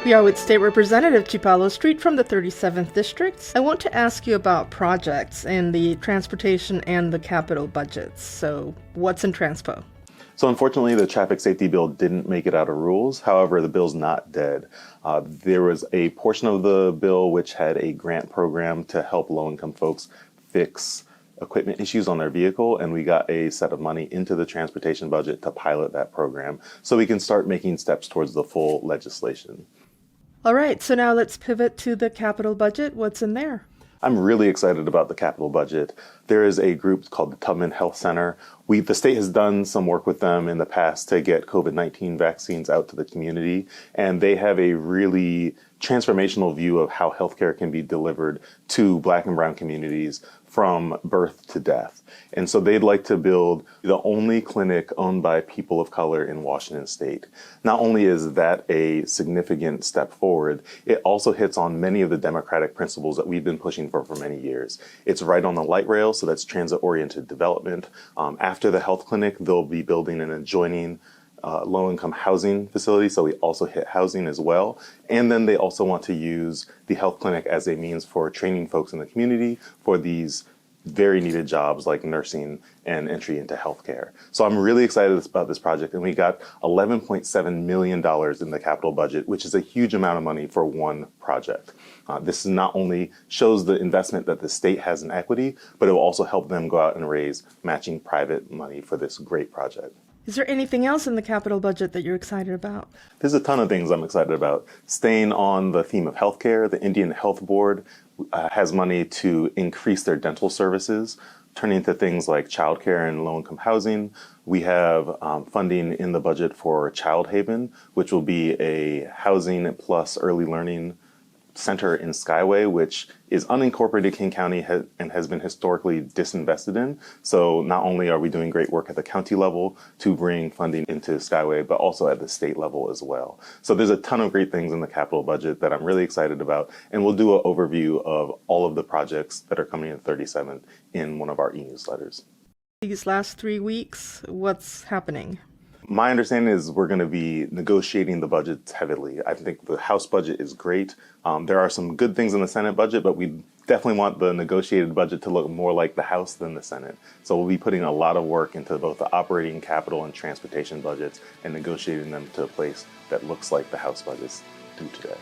We are with State Representative Chipalo Street from the 37th District. I want to ask you about projects in the transportation and the capital budgets. So what's in Transpo? So unfortunately, the traffic safety bill didn't make it out of rules. However, the bill's not dead. There was a portion of the bill which had a grant program to help low-income folks fix equipment issues on their vehicle, and we got a set of money into the transportation budget to pilot that program so we can start making steps towards the full legislation. All right, so now let's pivot to the capital budget. What's in there? I'm really excited about the capital budget. There is a group called the Tubman Health Center. The state has done some work with them in the past to get COVID-19 vaccines out to the community, and they have a really transformational view of how healthcare can be delivered to Black and brown communities from birth to death. And so they'd like to build the only clinic owned by people of color in Washington state. Not only is that a significant step forward, it also hits on many of the democratic principles that we've been pushing for many years. It's right on the light rail, so that's transit-oriented development. After the health clinic, they'll be building an adjoining low-income housing facility, so we also hit housing as well. And then they also want to use the health clinic as a means for training folks in the community for these very needed jobs like nursing and entry into healthcare. So I'm really excited about this project, and we got $11.7 million in the capital budget, which is a huge amount of money for one project. This not only shows the investment that the state has in equity, but it will also help them go out and raise matching private money for this great project. Is there anything else in the capital budget that you're excited about? There's a ton of things I'm excited about. Staying on the theme of healthcare, the Indian Health Board has money to increase their dental services, turning to things like childcare and low-income housing. We have funding in the budget for Child Haven, which will be a housing plus early learning center in Skyway, which is unincorporated King County and has been historically disinvested in. So not only are we doing great work at the county level to bring funding into Skyway, but also at the state level as well. So there's a ton of great things in the capital budget that I'm really excited about, and we'll do an overview of all of the projects that are coming in 37 in one of our e-newsletters. These last 3 weeks, what's happening? My understanding is we're going to be negotiating the budgets heavily. I think the House budget is great. There are some good things in the Senate budget, but we definitely want the negotiated budget to look more like the House than the Senate. So we'll be putting a lot of work into both the operating, capital, and transportation budgets and negotiating them to a place that looks like the House budgets do today.